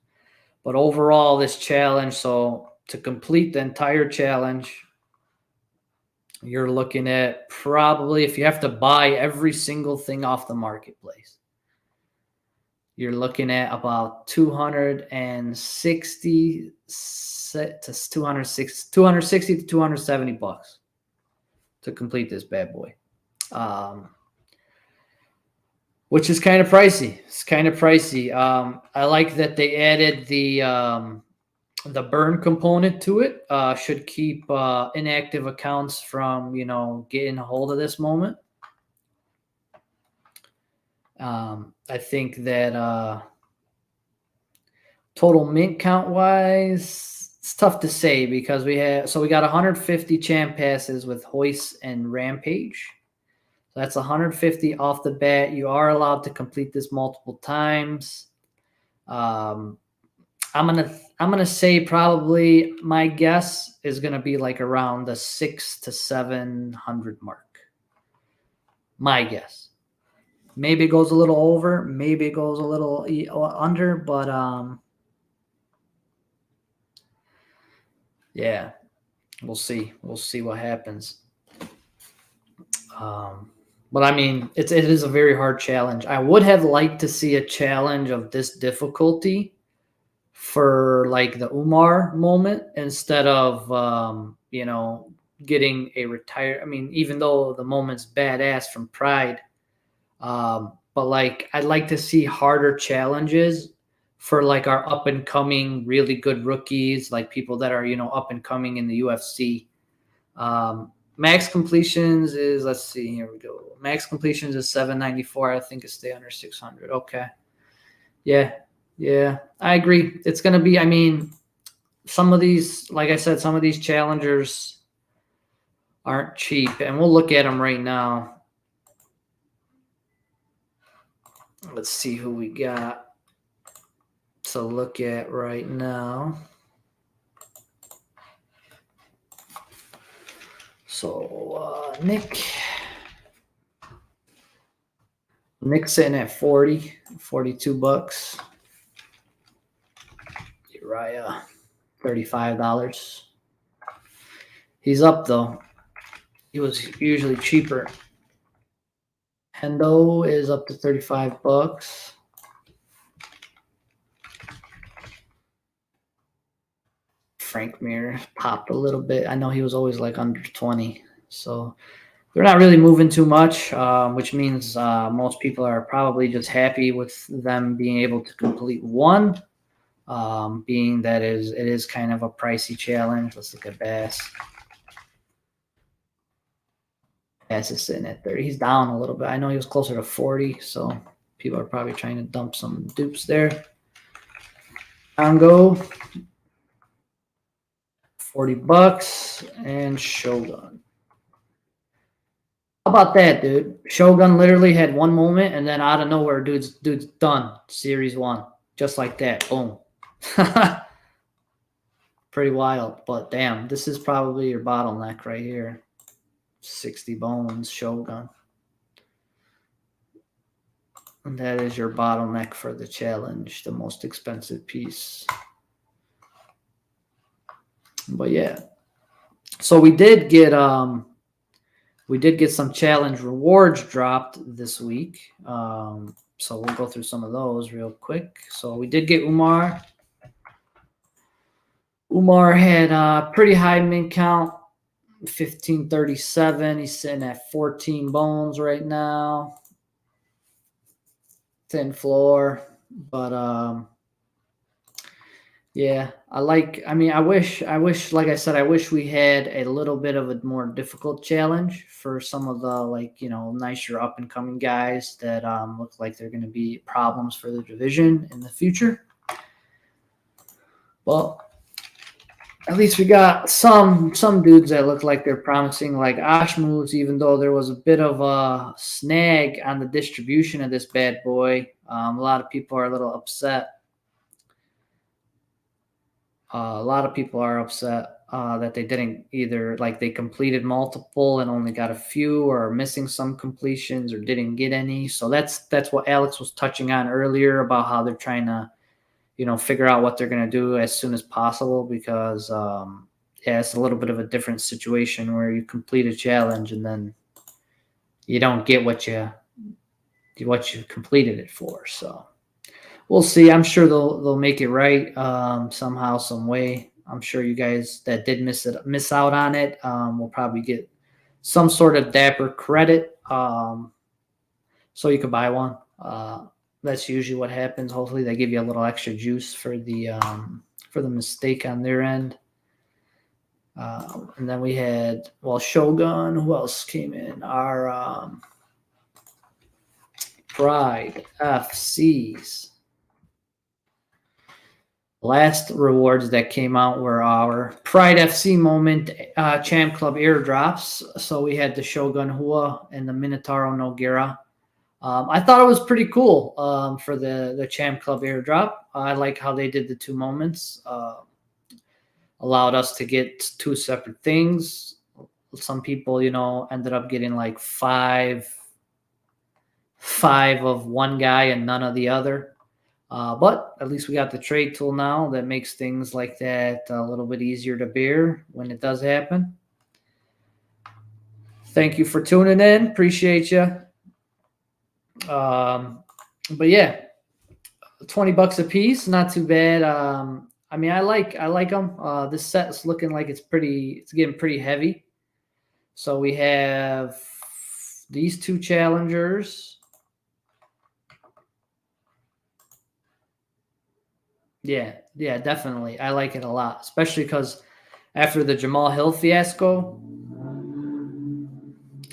But overall, this challenge, so to complete the entire challenge, you're looking at probably, if you have to buy every single thing off the marketplace, you're looking at about $260 to $270 to complete this bad boy, which is kind of pricey. It's kind of pricey. I like that they added the the burn component to it should keep inactive accounts from, getting a hold of this moment. I think that total mint count wise, it's tough to say because we got 150 champ passes with Hoist and Rampage. So that's 150 off the bat. You are allowed to complete this multiple times. I'm gonna say probably my guess is gonna be like around the 600 to 700 mark. My guess. Maybe it goes a little over, maybe it goes a little under, but yeah, we'll see. We'll see what happens. But I mean, it is a very hard challenge. I would have liked to see a challenge of this difficulty for like the Umar moment instead of getting a retire. I mean, even though the moment's badass from Pride, but like I'd like to see harder challenges for like our up and coming really good rookies, like people that are up and coming in the UFC. Max completions is, let's see, here we go. Max completions is 794. I think it's stay under 600. Okay. Yeah, I agree. It's going to be, I mean, some of these, like I said, some of these challengers aren't cheap, and we'll look at them right now. Let's see who we got to look at right now. So, Nick's sitting at 42 bucks. Uriah, $35. He's up though. He was usually cheaper. Hendo is up to 35 bucks. Frank Mir popped a little bit. I know he was always like under 20. So they're not really moving too much, which means most people are probably just happy with them being able to complete one, being that it is kind of a pricey challenge. Let's look at Bass. Bass is sitting at 30. He's down a little bit. I know he was closer to 40, so people are probably trying to dump some dupes there. Congo, 40 bucks, and Shogun. How about that, dude? Shogun literally had one moment, and then out of nowhere, dude's done. Series 1. Just like that. Boom. Pretty wild. But damn, this is probably your bottleneck right here. 60 bones, Shogun. And that is your bottleneck for the challenge, the most expensive piece. But yeah. So we did get some challenge rewards dropped this week. So we'll go through some of those real quick. So we did get Umar. Umar had a pretty high mint count, 1537. He's sitting at 14 bones right now. Thin floor. But yeah, I wish, like I said, I wish we had a little bit of a more difficult challenge for some of the nicer up and coming guys that look like they're going to be problems for the division in the future. Well, at least we got some dudes that look like they're promising, like Ashmuz, even though there was a bit of a snag on the distribution of this bad boy. A lot of people are a little upset. A lot of people are upset that they didn't either, like they completed multiple and only got a few, or are missing some completions or didn't get any. So that's what Alex was touching on earlier about how they're trying to, figure out what they're going to do as soon as possible, because it's a little bit of a different situation where you complete a challenge and then you don't get what you completed it for. So we'll see. I'm sure they'll make it right somehow, some way. I'm sure you guys that did miss out on it will probably get some sort of dapper credit, so you could buy one. That's usually what happens. Hopefully, they give you a little extra juice for the for the mistake on their end. And then we had, Shogun. Who else came in? Our Pride FCs. Last rewards that came out were our Pride FC Moment Champ Club airdrops. So we had the Shogun Hua and the Minotauro Nogueira. I thought it was pretty cool for the Champ Club airdrop. I like how they did the 2 moments. Allowed us to get 2 separate things. Some people, ended up getting like five of one guy and none of the other. But at least we got the trade tool now that makes things like that a little bit easier to bear when it does happen. Thank you for tuning in. Appreciate you. But yeah, $20 a piece, not too bad. I like them. This set's looking like it's getting pretty heavy. So we have these 2 challengers. Yeah, definitely. I like it a lot, especially because after the Jamal Hill fiasco,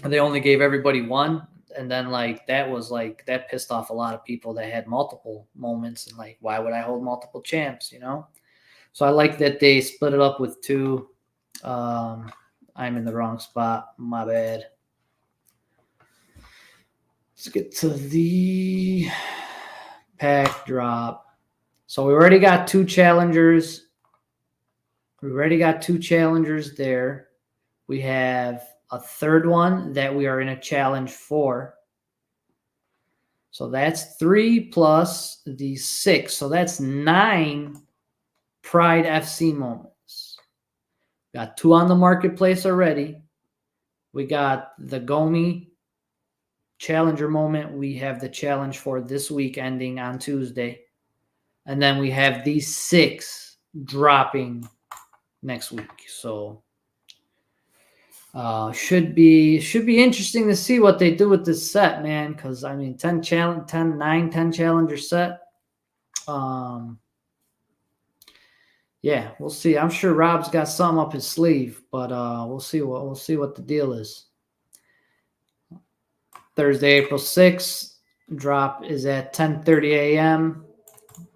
they only gave everybody 1. And then that pissed off a lot of people that had multiple moments, and why would I hold multiple champs, So I like that they split it up with 2. I'm in the wrong spot. My bad. Let's get to the pack drop. So we already got 2 challengers. There. We have a 3rd one that we are in a challenge for. So that's 3 plus the 6. So that's 9 Pride FC moments. Got 2 on the marketplace already. We got the Gomi Challenger moment. We have the challenge for this week ending on Tuesday. And then we have these 6 dropping next week. So should be interesting to see what they do with this set, man. Because 9, 10 challenger set. Yeah, we'll see. I'm sure Rob's got something up his sleeve, but we'll see what the deal is. Thursday, April 6th, drop is at 10:30 a.m.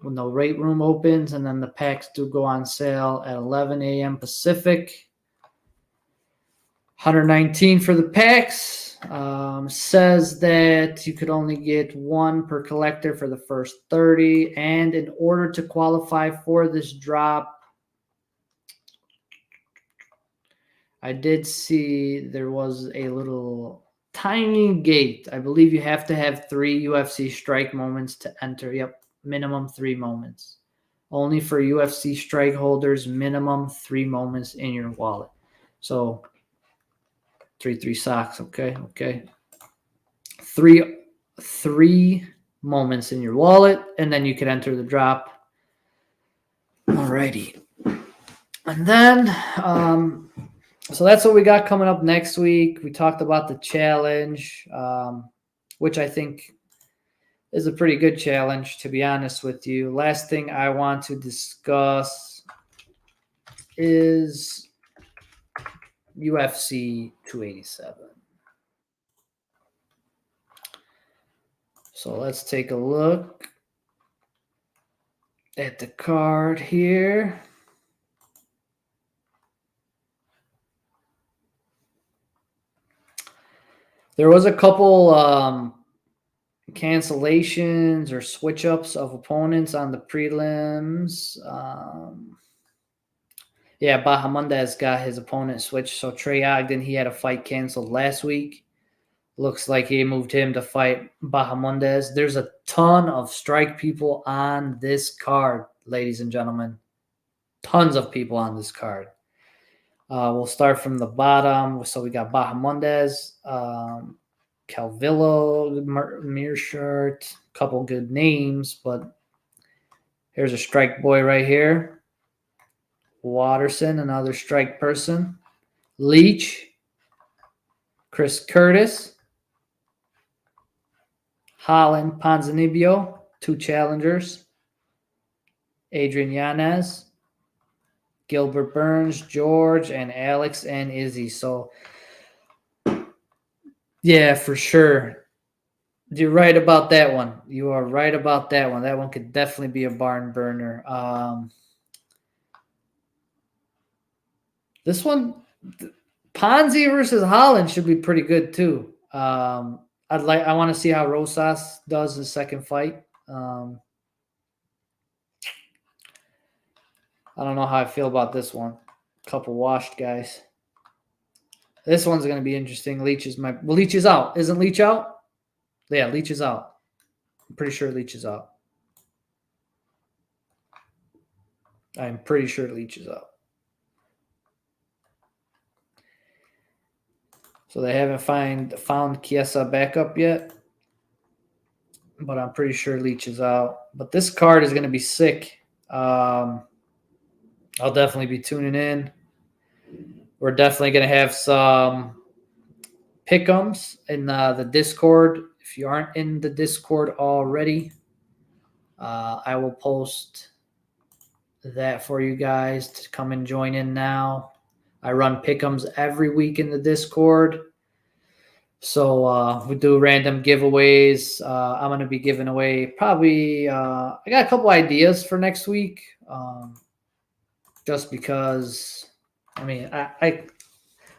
when the rate room opens, and then the packs do go on sale at 11 a.m. Pacific. $119 for the packs. Says that you could only get 1 per collector for the first 30, and in order to qualify for this drop, I did see there was a little tiny gate. I believe you have to have 3 UFC Strike moments to enter. Yep, minimum 3 moments. Only for UFC Strike holders, minimum 3 moments in your wallet. So 3 socks, okay. 3 moments in your wallet, and then you can enter the drop. Alrighty. And then so that's what we got coming up next week. We talked about the challenge, which I think is a pretty good challenge, to be honest with you. Last thing I want to discuss is UFC 287. So let's take a look at the card here. There was a couple cancellations or switch ups of opponents on the prelims. Bahamundez got his opponent switched. So Trey Ogden, he had a fight canceled last week. Looks like he moved him to fight Bahamundez. There's a ton of strike people on this card, ladies and gentlemen. Tons of people on this card. We'll start from the bottom. So we got Bahamundez, Calvillo, Mearshart, a couple good names, but here's a strike boy right here. Watterson, another strike person. Leach, Chris Curtis, Holland, Ponzinibbio, 2 challengers. Adrian Yanez, Gilbert Burns, George, and Alex and Izzy. So, yeah, for sure. You're right about that one. You are right about that one. That one could definitely be a barn burner. This one, Ponzi versus Holland should be pretty good too. I want to see how Rosas does his second fight. I don't know how I feel about this one. Couple washed guys. This one's going to be interesting. Leach is out. Isn't Leach out? Yeah, Leach is out. I'm pretty sure Leach is out. I'm pretty sure Leach is out. So they haven't found Chiesa back up yet. But I'm pretty sure Leach is out. But this card is going to be sick. I'll definitely be tuning in. We're definitely going to have some pick'ems in the Discord. If you aren't in the Discord already, I will post that for you guys to come and join in now. I run pick'ems every week in the Discord. So we do random giveaways. I'm going to be giving away probably I got a couple ideas for next week. Just because, I mean,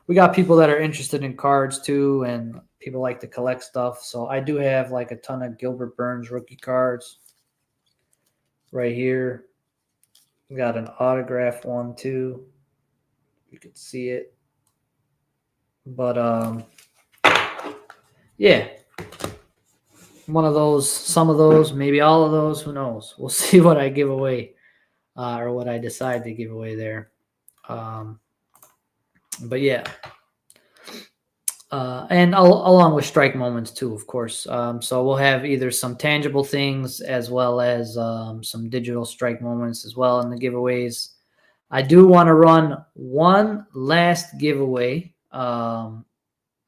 we got people that are interested in cards too, and people like to collect stuff. So I do have like a ton of Gilbert Burns rookie cards right here. We got an autograph one too. You can see it. But yeah. One of those, some of those, maybe all of those, who knows? We'll see what I give away or what I decide to give away there. But yeah. And along with strike moments too, of course. So we'll have either some tangible things as well as some digital strike moments as well in the giveaways. I do want to run one last giveaway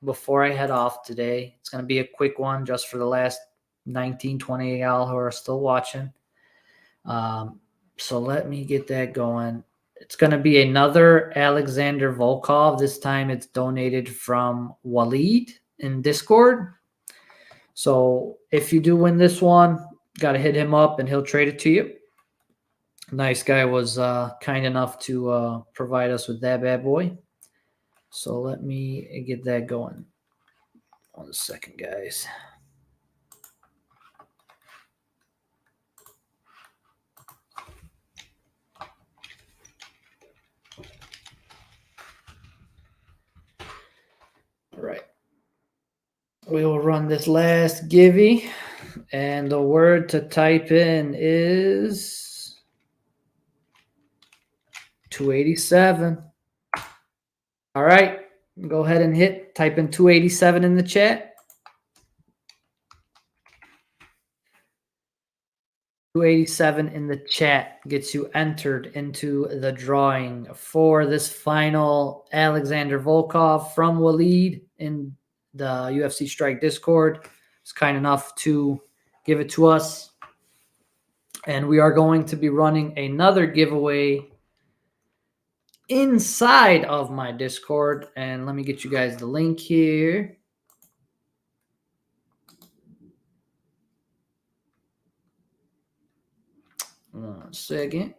before I head off today. It's going to be a quick one just for the last 19, 20 y'all who are still watching. So let me get that going. It's going to be another Alexander Volkov. This time it's donated from Waleed in Discord. So if you do win this one, got to hit him up and he'll trade it to you. Nice guy, was kind enough to provide us with that bad boy. So let me get that going. 1 second, guys. All right. We will run this last givey, and the word to type in is 287. All right. Go ahead and type in 287 in the chat. 287 in the chat gets you entered into the drawing for this final Alexander Volkov from Waleed in the UFC Strike Discord. It's kind enough to give it to us. And we are going to be running another giveaway inside of my Discord. And let me get you guys the link here. One second.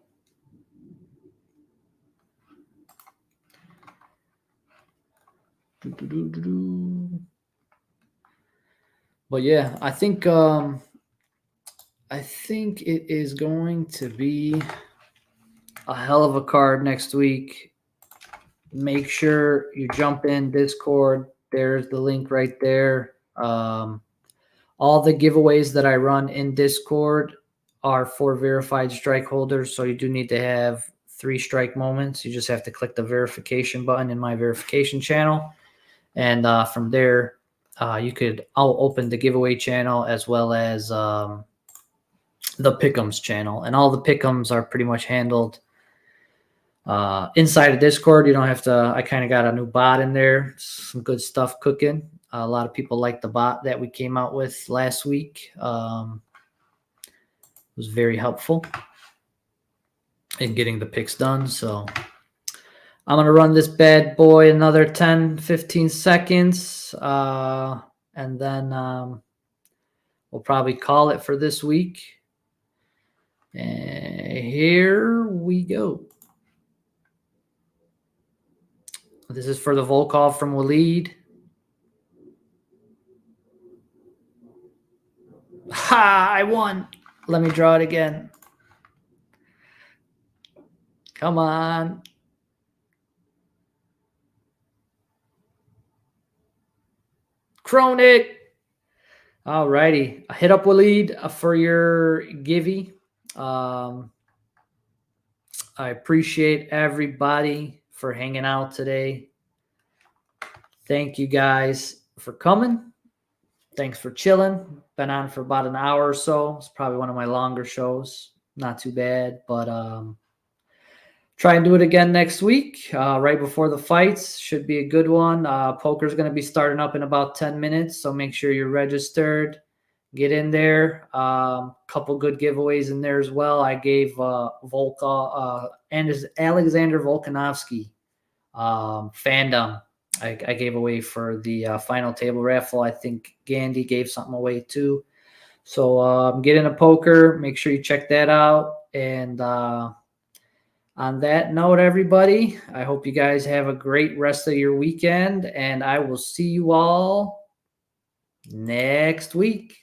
But yeah, I think it is going to be a hell of a card next week. Make sure you jump in Discord. There's the link right there. All the giveaways that I run in Discord are for verified strike holders. So you do need to have 3 strike moments. You just have to click the verification button in my verification channel. And from there, I'll open the giveaway channel as well as the Pick'ems channel. And all the Pick'ems are pretty much handled inside of Discord. You don't have to, I kind of got a new bot in there. Some good stuff cooking. A lot of people like the bot that we came out with last week. It was very helpful in getting the picks done. So I'm going to run this bad boy another 10, 15 seconds. And then we'll probably call it for this week. And here we go. This is for the Volkov from Waleed. Ha! I won. Let me draw it again. Come on. Chronic. All righty. Hit up Waleed for your givey. I appreciate everybody for hanging out today. Thank you guys for coming. Thanks for chilling. Been on for about an hour or so. It's probably one of my longer shows. Not too bad, but try and do it again next week, right before the fights. Should be a good one. Poker's going to be starting up in about 10 minutes, so make sure you're registered. Get in there. Couple good giveaways in there as well. I gave Volkov and Alexander Volkanovski fandom. I gave away for the final table raffle. I think Gandhi gave something away too. So get into poker. Make sure you check that out. And on that note, everybody, I hope you guys have a great rest of your weekend. And I will see you all next week.